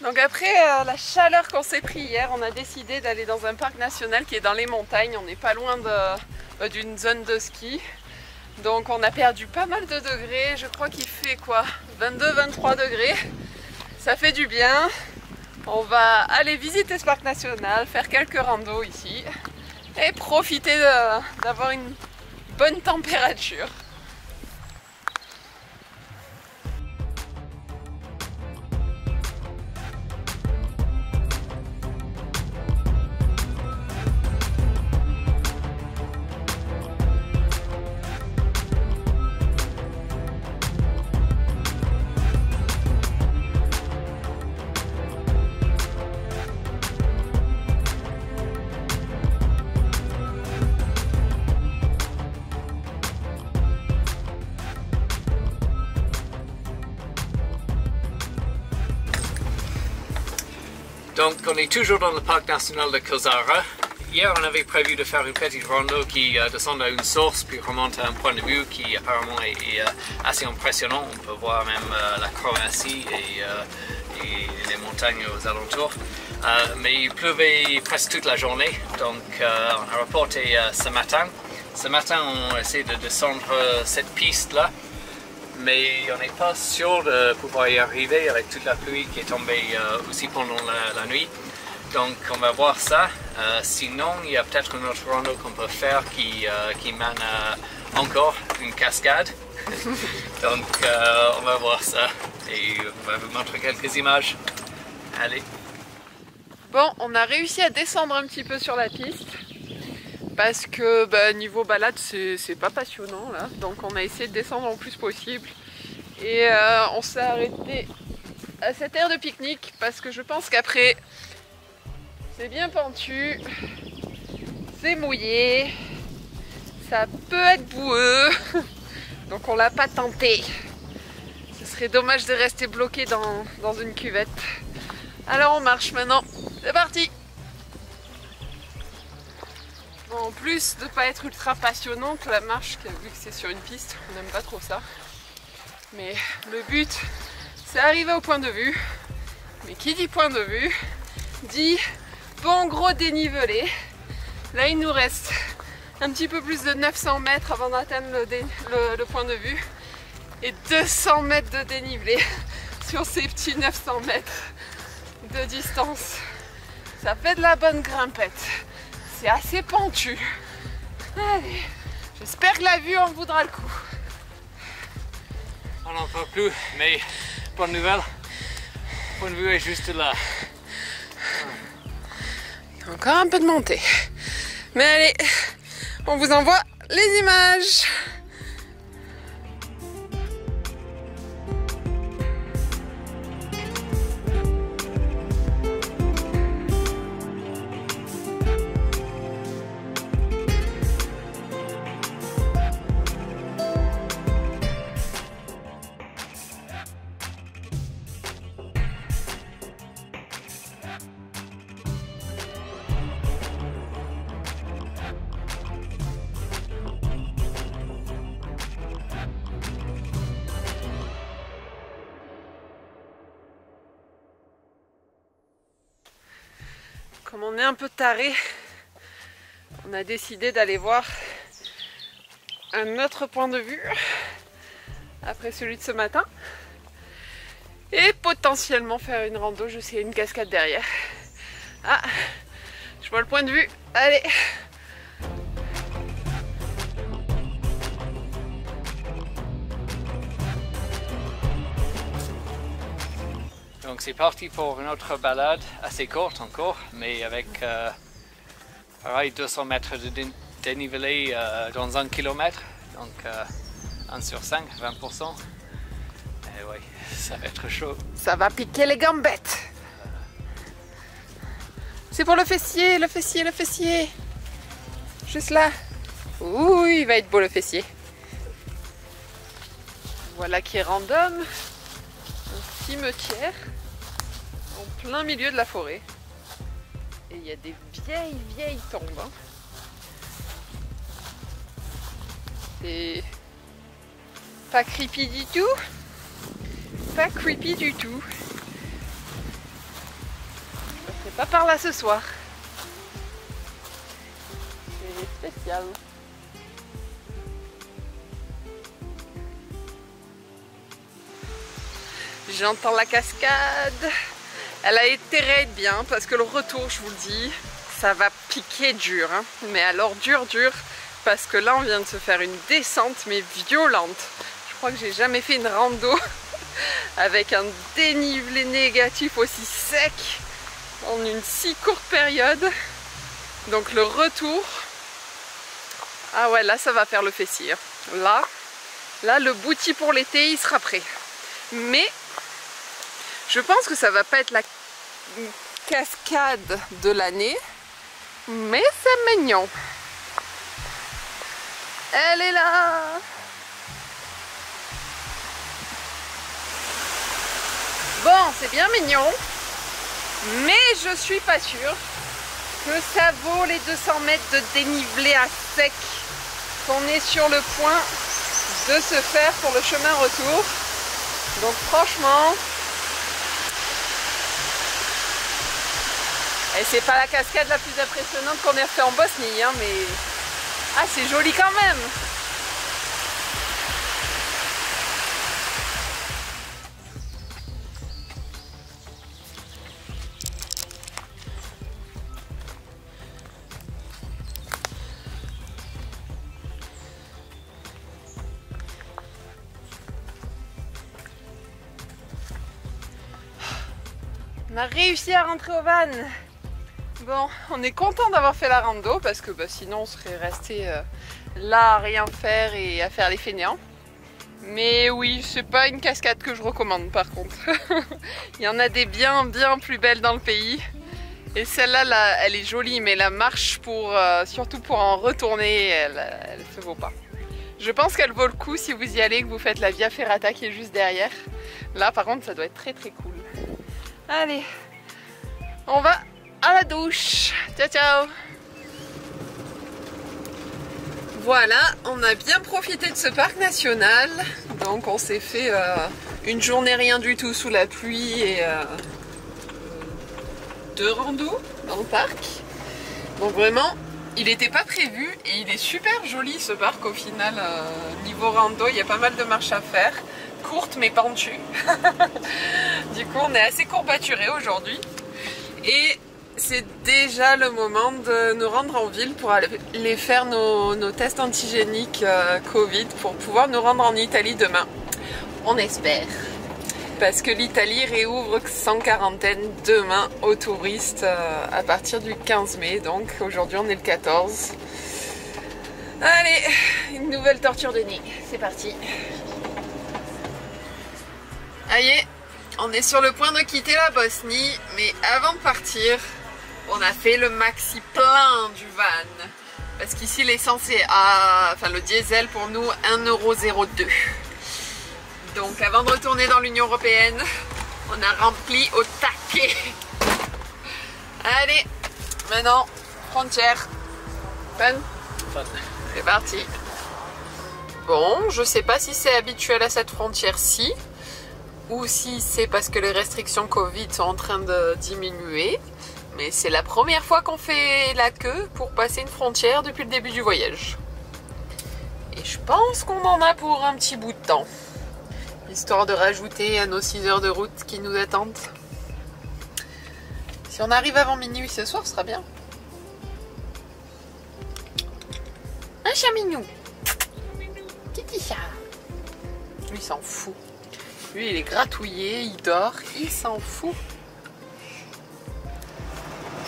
Donc après la chaleur qu'on s'est pris hier, on a décidé d'aller dans un parc national qui est dans les montagnes. On n'est pas loin d'une zone de ski. Donc on a perdu pas mal de degrés. Je crois qu'il fait quoi, 22-23 degrés. Ça fait du bien. On va aller visiter ce parc national, faire quelques randos ici et profiter d'avoir une bonne température. Donc on est toujours dans le parc national de Kozara. Hier on avait prévu de faire une petite rando qui descend à une source puis remonte à un point de vue qui apparemment est assez impressionnant. On peut voir même la Croatie et les montagnes aux alentours. Mais il pleuvait presque toute la journée, donc on a reporté ce matin. Ce matin on essaie de descendre cette piste là. Mais on n'est pas sûr de pouvoir y arriver avec toute la pluie qui est tombée aussi pendant la nuit. Donc on va voir ça. Sinon, il y a peut-être une autre rando qu'on peut faire qui mène à encore une cascade. Donc on va voir ça et on va vous montrer quelques images. Allez. Bon, on a réussi à descendre un petit peu sur la piste. Parce que niveau balade c'est pas passionnant là, donc on a essayé de descendre le plus possible et on s'est arrêté à cette aire de pique-nique parce que je pense qu'après c'est bien pentu, c'est mouillé, ça peut être boueux, donc on l'a pas tenté. Ce serait dommage de rester bloqué dans une cuvette. Alors on marche maintenant, c'est parti! En plus de ne pas être ultra passionnante, la marche, vu que c'est sur une piste, on n'aime pas trop ça. Mais le but, c'est arriver au point de vue. Mais qui dit point de vue, dit bon gros dénivelé. Là, il nous reste un petit peu plus de 900 mètres avant d'atteindre le point de vue. Et 200 mètres de dénivelé sur ces petits 900 mètres de distance. Ça fait de la bonne grimpette. C'est assez pentu. Allez, j'espère que la vue en vaudra le coup. On n'en peut plus, mais bonne nouvelle, le point de vue est juste là. Il y a encore un peu de montée. Mais allez, on vous envoie les images. Comme on est un peu taré, on a décidé d'aller voir un autre point de vue après celui de ce matin et potentiellement faire une rando. Je sais, une cascade derrière. Ah, je vois le point de vue. Allez! Donc c'est parti pour une autre balade, assez courte encore, mais avec pareil 200 mètres de dénivelé dans 1 kilomètre, donc 1 sur 5, 20%. Et oui, ça va être chaud. Ça va piquer les gambettes. C'est pour le fessier, le fessier, le fessier. Juste là. Ouh, il va être beau le fessier. Voilà qui est random. Un cimetière en plein milieu de la forêt. Et il y a des vieilles tombes. Hein. C'est pas creepy du tout. Pas creepy du tout. pas par là ce soir. C'est spécial. J'entends la cascade. Elle a été raide bien parce que le retour, je vous le dis, ça va piquer dur. Hein. Mais alors dur parce que là on vient de se faire une descente mais violente. Je crois que j'ai jamais fait une rando avec un dénivelé négatif aussi sec en une si courte période. Donc le retour, ah ouais, là ça va faire le fessier. Là le bouti pour l'été il sera prêt. Mais je pense que ça va pas être la cascade de l'année, mais c'est mignon. Elle est là. Bon, c'est bien mignon, mais je suis pas sûre que ça vaut les 200 mètres de dénivelé à sec qu'on est sur le point de se faire pour le chemin retour. Donc franchement, et c'est pas la cascade la plus impressionnante qu'on ait fait en Bosnie, hein, mais ah, c'est joli quand même. On a réussi à rentrer au van. Bon, on est content d'avoir fait la rando parce que sinon on serait resté là à rien faire et à faire les fainéants. Mais oui, c'est pas une cascade que je recommande par contre. Il y en a des bien plus belles dans le pays. Et celle-là, elle est jolie, mais la marche surtout pour en retourner, elle se vaut pas. Je pense qu'elle vaut le coup si vous y allez, que vous faites la Via Ferrata qui est juste derrière. Là par contre, ça doit être très cool. Allez, on va à la douche. Ciao ciao. Voilà, on a bien profité de ce parc national. Donc on s'est fait une journée rien du tout sous la pluie et 2 randos dans le parc. Donc vraiment, il n'était pas prévu et il est super joli ce parc au final. Niveau rando, il y a pas mal de marches à faire. Courte mais pentue. Du coup on est assez courbaturé aujourd'hui et c'est déjà le moment de nous rendre en ville pour aller faire nos tests antigéniques Covid pour pouvoir nous rendre en Italie demain. On espère. Parce que l'Italie réouvre sans quarantaine demain aux touristes à partir du 15 mai. Donc aujourd'hui on est le 14. Allez, une nouvelle torture de nez. C'est parti. Allez, on est sur le point de quitter la Bosnie, mais avant de partir, on a fait le maxi plein du van. Parce qu'ici l'essence est le diesel pour nous 1,02 €. Donc avant de retourner dans l'Union Européenne, on a rempli au taquet. Allez, maintenant, frontière. Fun. C'est parti. Bon, je sais pas si c'est habituel à cette frontière-ci, ou si c'est parce que les restrictions Covid sont en train de diminuer. Mais c'est la première fois qu'on fait la queue pour passer une frontière depuis le début du voyage. Et je pense qu'on en a pour un petit bout de temps. Histoire de rajouter à nos 6 heures de route qui nous attendent. Si on arrive avant minuit ce soir, ce sera bien. Un chat mignon. Petit chat. Lui, il s'en fout. Lui, il est gratouillé, il dort, il s'en fout.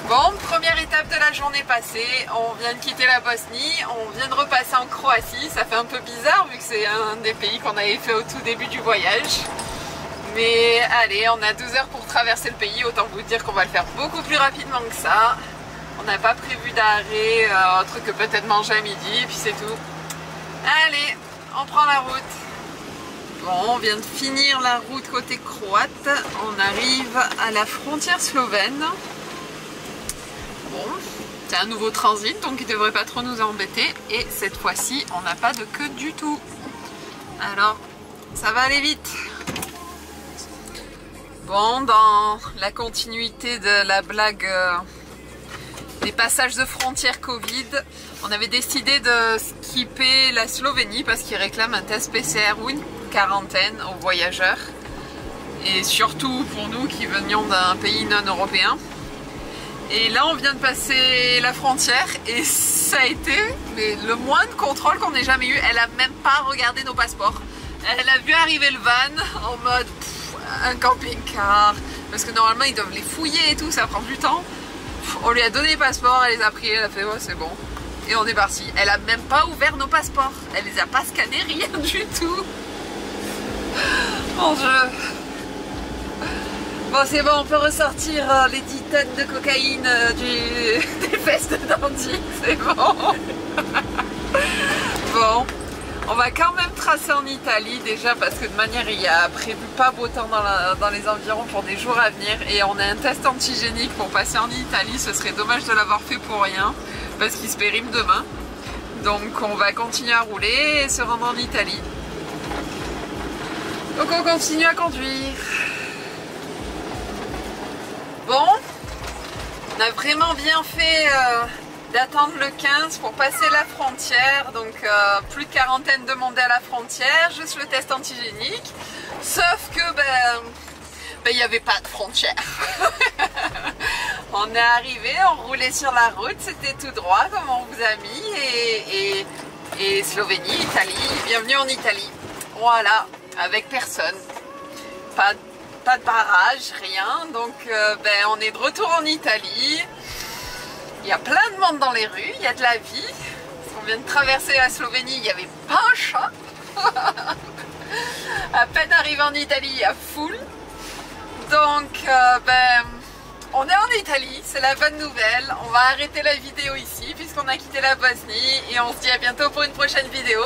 Bon, première étape de la journée passée, on vient de quitter la Bosnie, on vient de repasser en Croatie. Ça fait un peu bizarre vu que c'est un des pays qu'on avait fait au tout début du voyage. Mais allez, on a 12 heures pour traverser le pays, autant vous dire qu'on va le faire beaucoup plus rapidement que ça. On n'a pas prévu d'arrêt, autre que peut-être manger à midi, et puis c'est tout. Allez, on prend la route. Bon, on vient de finir la route côté croate, on arrive à la frontière slovène. Bon, c'est un nouveau transit, donc il ne devrait pas trop nous embêter. Et cette fois-ci, on n'a pas de queue du tout. Alors, ça va aller vite. Bon, dans la continuité de la blague des passages de frontières Covid, on avait décidé de skipper la Slovénie parce qu'ils réclament un test PCR ou une quarantaine aux voyageurs. Et surtout pour nous qui venions d'un pays non européen. Et là on vient de passer la frontière et ça a été le moins de contrôle qu'on ait jamais eu. Elle a même pas regardé nos passeports. Elle a vu arriver le van en mode un camping-car. Parce que normalement ils doivent les fouiller et tout, ça prend du temps. On lui a donné les passeports, elle les a pris, elle a fait ouais c'est bon. Et on est parti. Elle a même pas ouvert nos passeports. Elle les a pas scannés, rien du tout. Mon Dieu. Bon c'est bon, on peut ressortir les 10 tonnes de cocaïne des fesses de Dandy, c'est bon. Bon, on va quand même tracer en Italie déjà parce que de manière il y a prévu pas beau temps dans les environs pour des jours à venir et on a un test antigénique pour passer en Italie, ce serait dommage de l'avoir fait pour rien parce qu'il se périme demain. Donc on va continuer à rouler et se rendre en Italie. Donc on continue à conduire. Bon, on a vraiment bien fait d'attendre le 15 pour passer la frontière, donc plus de quarantaine demandée à la frontière, juste le test antigénique, sauf que il n'y avait pas de frontière. On est arrivé, on roulait sur la route, c'était tout droit comme on vous a mis, et Slovénie, Italie, bienvenue en Italie. Voilà, avec personne, pas de barrage, rien, donc on est de retour en Italie. Il y a plein de monde dans les rues, il y a de la vie. On vient de traverser la Slovénie, il n'y avait pas un chat. À peine arrivé en Italie, il y a foule. Donc on est en Italie, c'est la bonne nouvelle. On va arrêter la vidéo ici puisqu'on a quitté la Bosnie et on se dit à bientôt pour une prochaine vidéo.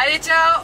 Allez, ciao!